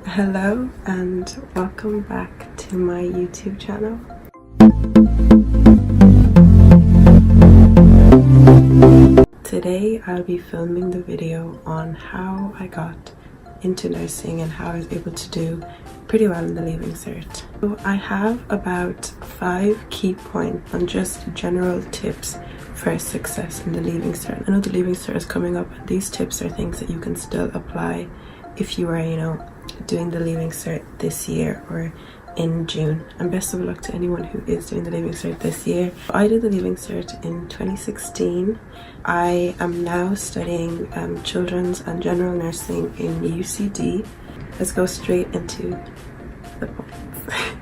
Hello and welcome back to my YouTube channel. Today I'll be filming the video on how I got into nursing and how I was able to do pretty well in the Leaving Cert. So I have about 5 key points on just general tips for success in the Leaving Cert. I know the Leaving Cert is coming up, and these tips are things that you can still apply if you are, doing the Leaving Cert this year or in June. And best of luck to anyone who is doing the Leaving Cert this year. I did the Leaving Cert in 2016. I am now studying children's and general nursing in UCD. Let's go straight into the points.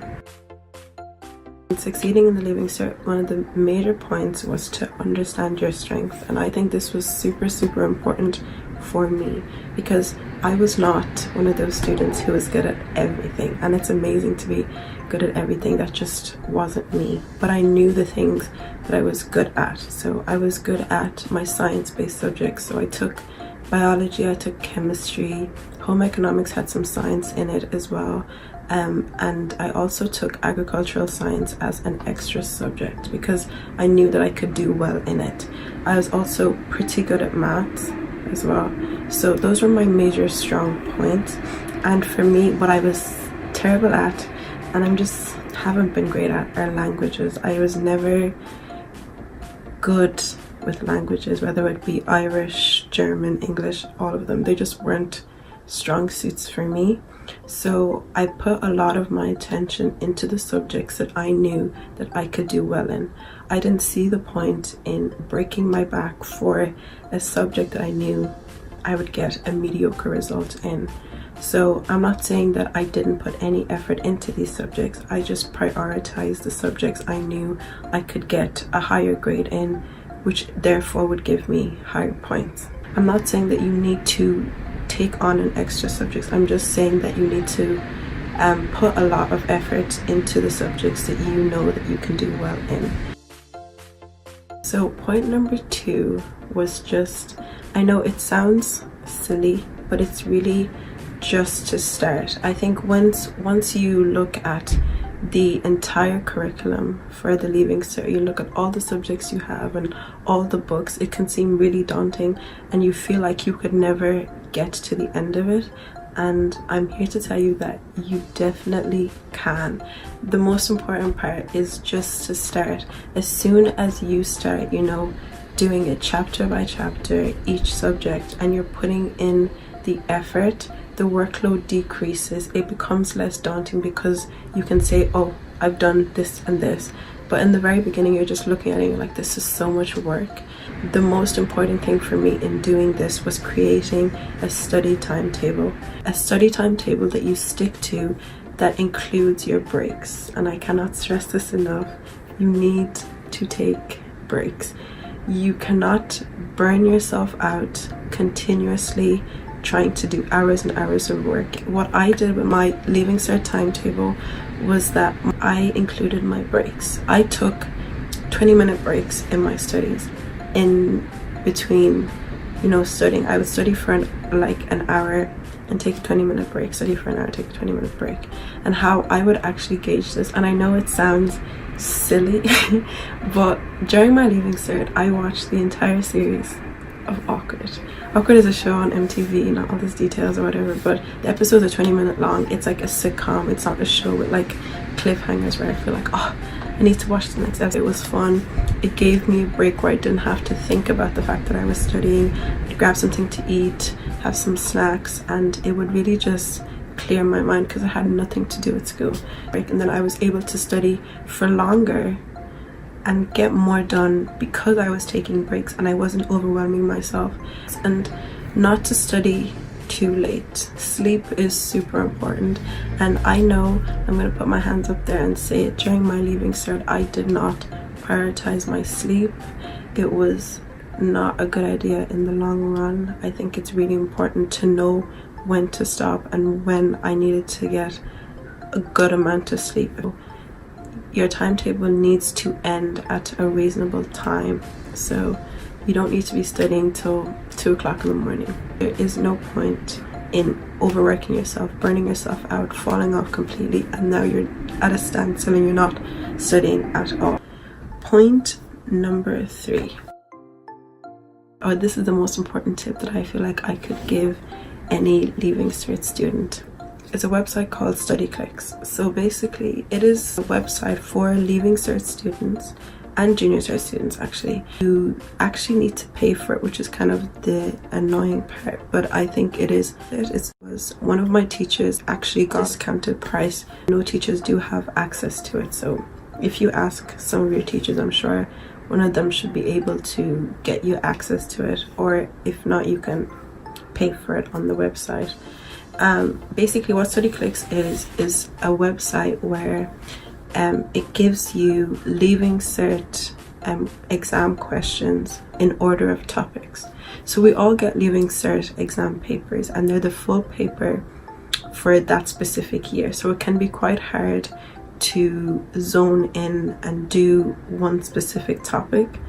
In succeeding in the Leaving Cert, one of the major points was to understand your strength, and I think this was super important for me because I was not one of those students who was good at everything, and it's amazing to be good at everything. That just wasn't me, but I knew the things that I was good at. So I was good at my science-based subjects, so I took biology, I took chemistry, home economics had some science in it as well, and I also took agricultural science as an extra subject because I knew that I could do well in it. I was also pretty good at maths as well, so those were my major strong points. And for me, what I was terrible at, and I just haven't been great at, are languages. I was never good with languages, whether it be Irish, German, English, all of them. They just weren't strong suits for me. So I put a lot of my attention into the subjects that I knew that I could do well in. I didn't see the point in breaking my back for a subject that I knew I would get a mediocre result in. So I'm not saying that I didn't put any effort into these subjects. I just prioritized the subjects I knew I could get a higher grade in, which therefore would give me higher points. I'm not saying that you need to take on an extra subject. I'm just saying that you need to put a lot of effort into the subjects that you know that you can do well in. So point number 2 was just, I know it sounds silly, but it's really just to start. I think once you look at the entire curriculum for the Leaving Cert, you look at all the subjects you have and all the books, it can seem really daunting and you feel like you could never get to the end of it. And I'm here to tell you that you definitely can. The most important part is just to start. As soon as you start, doing it chapter by chapter, each subject, and you're putting in the effort, the workload decreases. It becomes less daunting because you can say, oh, I've done this and this. But in the very beginning, you're just looking at it and you're like, this is so much work. The most important thing for me in doing this was creating a study timetable. A study timetable that you stick to that includes your breaks. And I cannot stress this enough. You need to take breaks. You cannot burn yourself out continuously trying to do hours and hours of work. What I did with my Leaving Cert timetable was that I included my breaks. I took 20-minute breaks in my studies. In between, studying, I would study for an hour and take a 20-minute break, study for an hour, take a 20-minute break. And how I would actually gauge this, and I know it sounds silly, but during my Leaving Cert, I watched the entire series of Awkward. Awkward is a show on MTV, not all these details or whatever, but the episodes are 20-minute long. It's like a sitcom. It's not a show with cliffhangers where I feel like, oh, I need to watch the next episode. It was fun. It gave me a break where I didn't have to think about the fact that I was studying. I'd grab something to eat, have some snacks, and it would really just clear my mind because I had nothing to do at school. And then I was able to study for longer and get more done because I was taking breaks and I wasn't overwhelming myself. And not to study too late. Sleep is super important, and I know I'm going to put my hands up there and say it, during my Leaving Cert I did not prioritize my sleep. It was not a good idea in the long run. I think it's really important to know when to stop and when I needed to get a good amount of sleep. Your timetable needs to end at a reasonable time, so you don't need to be studying till 2 o'clock in the morning. There is no point in overworking yourself, burning yourself out, falling off completely, and now you're at a standstill and you're not studying at all. Point number 3. Oh, this is the most important tip that I feel like I could give any Leaving Cert student. It's a website called StudyClix. So basically it is a website for Leaving Cert students and junior cert students. Actually, you actually need to pay for it, which is kind of the annoying part, but I think it was one of my teachers actually got discounted price. No teachers do have access to it, so if you ask some of your teachers, I'm sure one of them should be able to get you access to it, or if not, you can pay for it on the website. Basically what StudyClix is a website where it gives you Leaving Cert exam questions in order of topics. So we all get Leaving Cert exam papers, and they're the full paper for that specific year. So it can be quite hard to zone in and do one specific topic.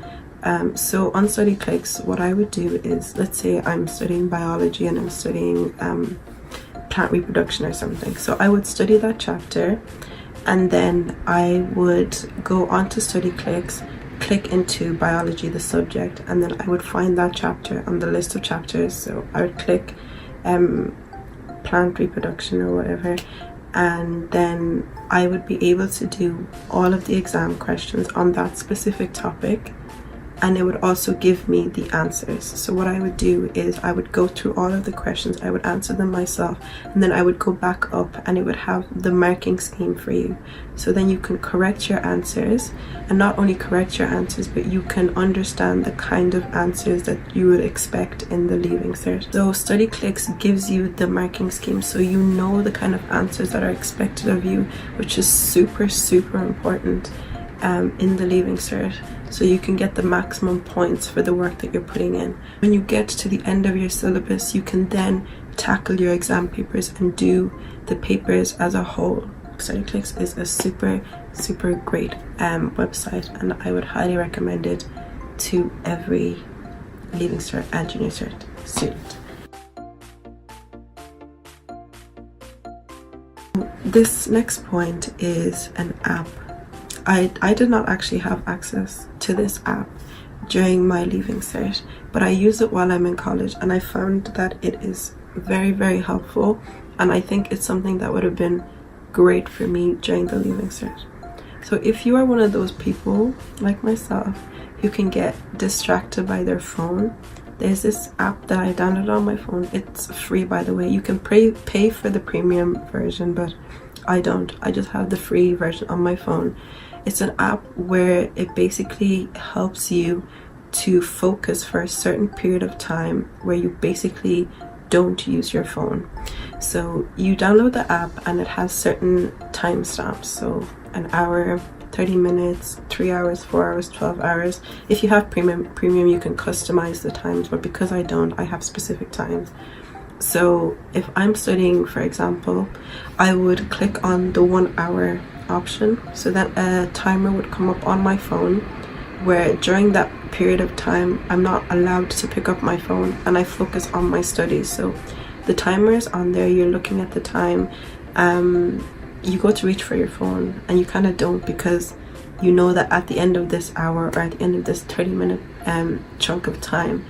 So on StudyClix, what I would do is, let's say I'm studying biology and I'm studying plant reproduction or something. So I would study that chapter, and then I would go onto StudyClix, click into biology, the subject, and then I would find that chapter on the list of chapters. So I would click plant reproduction or whatever, and then I would be able to do all of the exam questions on that specific topic, and it would also give me the answers. So what I would do is I would go through all of the questions, I would answer them myself, and then I would go back up and it would have the marking scheme for you. So then you can correct your answers, and not only correct your answers, but you can understand the kind of answers that you would expect in the Leaving Cert. So StudyClix gives you the marking scheme, so you know the kind of answers that are expected of you, which is super important in the Leaving Cert, so you can get the maximum points for the work that you're putting in. When you get to the end of your syllabus, you can then tackle your exam papers and do the papers as a whole. StudyClix is a super great website, and I would highly recommend it to every Leaving Cert and junior cert student. This next point is an app. I did not actually have access to this app during my Leaving Cert, but I use it while I'm in college, and I found that it is very helpful, and I think it's something that would have been great for me during the Leaving Cert. So if you are one of those people like myself who can get distracted by their phone, there's this app that I downloaded on my phone. It's free, by the way. You can pay for the premium version, but I don't. I just have the free version on my phone. It's an app where it basically helps you to focus for a certain period of time where you basically don't use your phone. So you download the app, and it has certain timestamps. So an hour, 30 minutes, 3 hours, 4 hours, 12 hours. If you have premium, you can customize the times, but because I don't, I have specific times. So if I'm studying, for example, I would click on the 1 hour option, so that a timer would come up on my phone where during that period of time I'm not allowed to pick up my phone, and I focus on my studies. So the timer is on there, you're looking at the time, you go to reach for your phone and you kind of don't, because you know that at the end of this hour or at the end of this 30-minute chunk of time,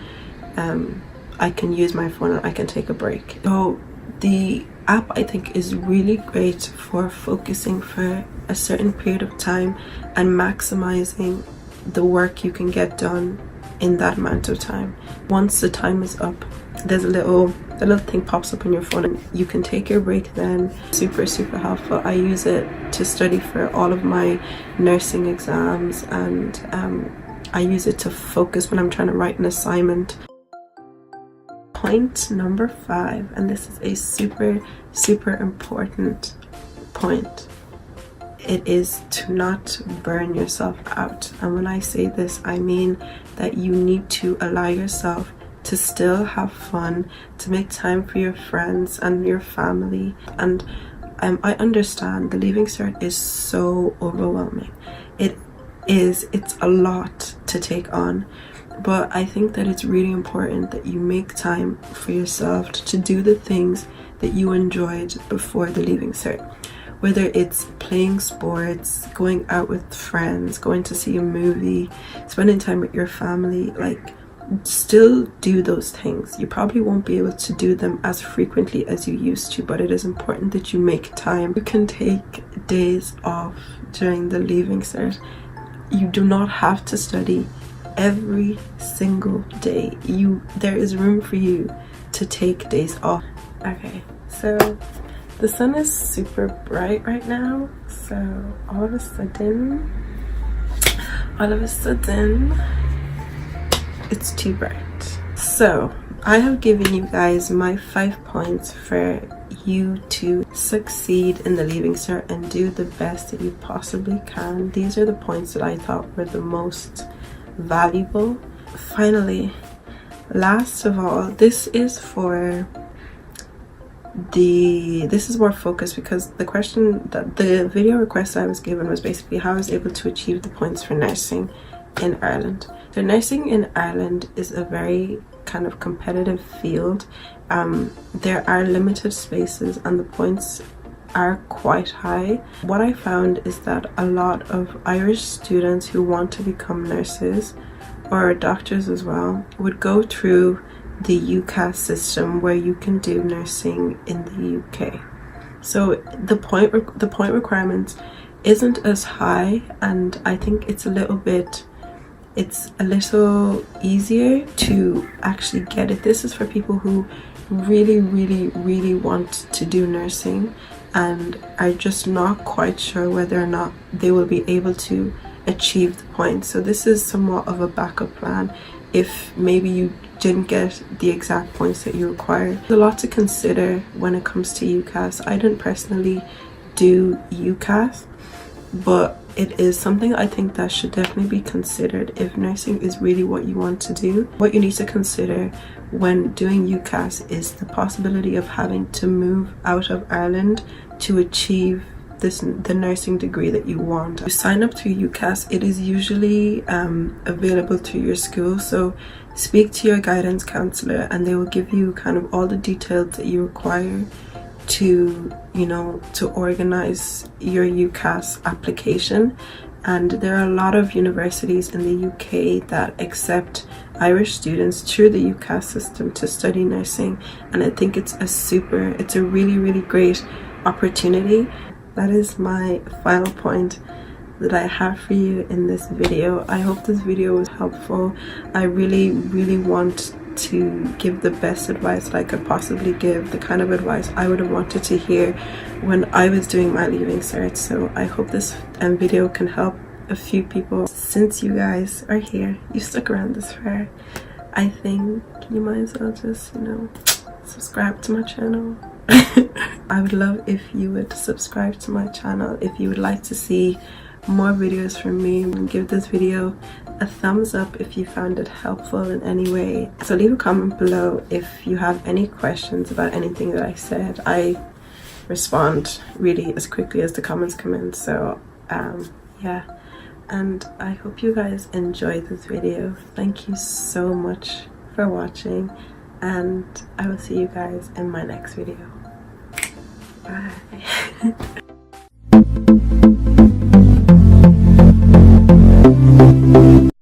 I can use my phone and I can take a break. So the app, I think, is really great for focusing for a certain period of time and maximizing the work you can get done in that amount of time. Once the time is up, there's a little thing pops up on your phone, and you can take your break then. Super helpful. I use it to study for all of my nursing exams, and I use it to focus when I'm trying to write an assignment. Point number 5, and this is a super important point. It is to not burn yourself out. And when I say this, I mean that you need to allow yourself to still have fun, to make time for your friends and your family. And I understand the Leaving Cert is so overwhelming. It's a lot to take on. But I think that it's really important that you make time for yourself to do the things that you enjoyed before the Leaving Cert. Whether it's playing sports, going out with friends, going to see a movie, spending time with your family, like, still do those things. You probably won't be able to do them as frequently as you used to, but it is important that you make time. You can take days off during the Leaving Cert. You do not have to study every single day. There is room for you to take days off. Okay, so the sun is super bright right now, so all of a sudden it's too bright. So I have given you guys my 5 points for you to succeed in the Leaving Cert and do the best that you possibly can. These are the points that I thought were the most valuable. Finally, last of all, this is more focused, because the question that the video request I was given was basically how I was able to achieve the points for nursing in Ireland. So nursing in Ireland is a very kind of competitive field. There are limited spaces and the points are quite high. What I found is that a lot of Irish students who want to become nurses or doctors as well would go through the UCAS system, where you can do nursing in the UK. So the point requirement isn't as high, and I think it's a little easier to actually get it. This is for people who really want to do nursing and are just not quite sure whether or not they will be able to achieve the points. So this is somewhat of a backup plan if maybe you didn't get the exact points that you require. There's a lot to consider when it comes to UCAS. I didn't personally do UCAS, but it is something I think that should definitely be considered if nursing is really what you want to do. What you need to consider when doing UCAS is the possibility of having to move out of Ireland to achieve the nursing degree that you want. You sign up through UCAS, it is usually available through your school, so speak to your guidance counselor and they will give you kind of all the details that you require to, you know, to organize your UCAS application. And there are a lot of universities in the UK that accept Irish students through the UCAS system to study nursing, and I think it's a really great opportunity. That is my final point that I have for you in this video. I hope this video was helpful. I really want to give the best advice that I could possibly give, the kind of advice I would have wanted to hear when I was doing my Leaving Cert. So I hope this video can help a few people. Since you guys are here, you stuck around this far, I think you might as well just, you know, subscribe to my channel. I would love if you would subscribe to my channel if you would like to see more videos from me, and give this video a thumbs up if you found it helpful in any way. So leave a comment below if you have any questions about anything that I said. I respond really as quickly as the comments come in, so yeah, and I hope you guys enjoyed this video. Thank you so much for watching, and I will see you guys in my next video. Bye.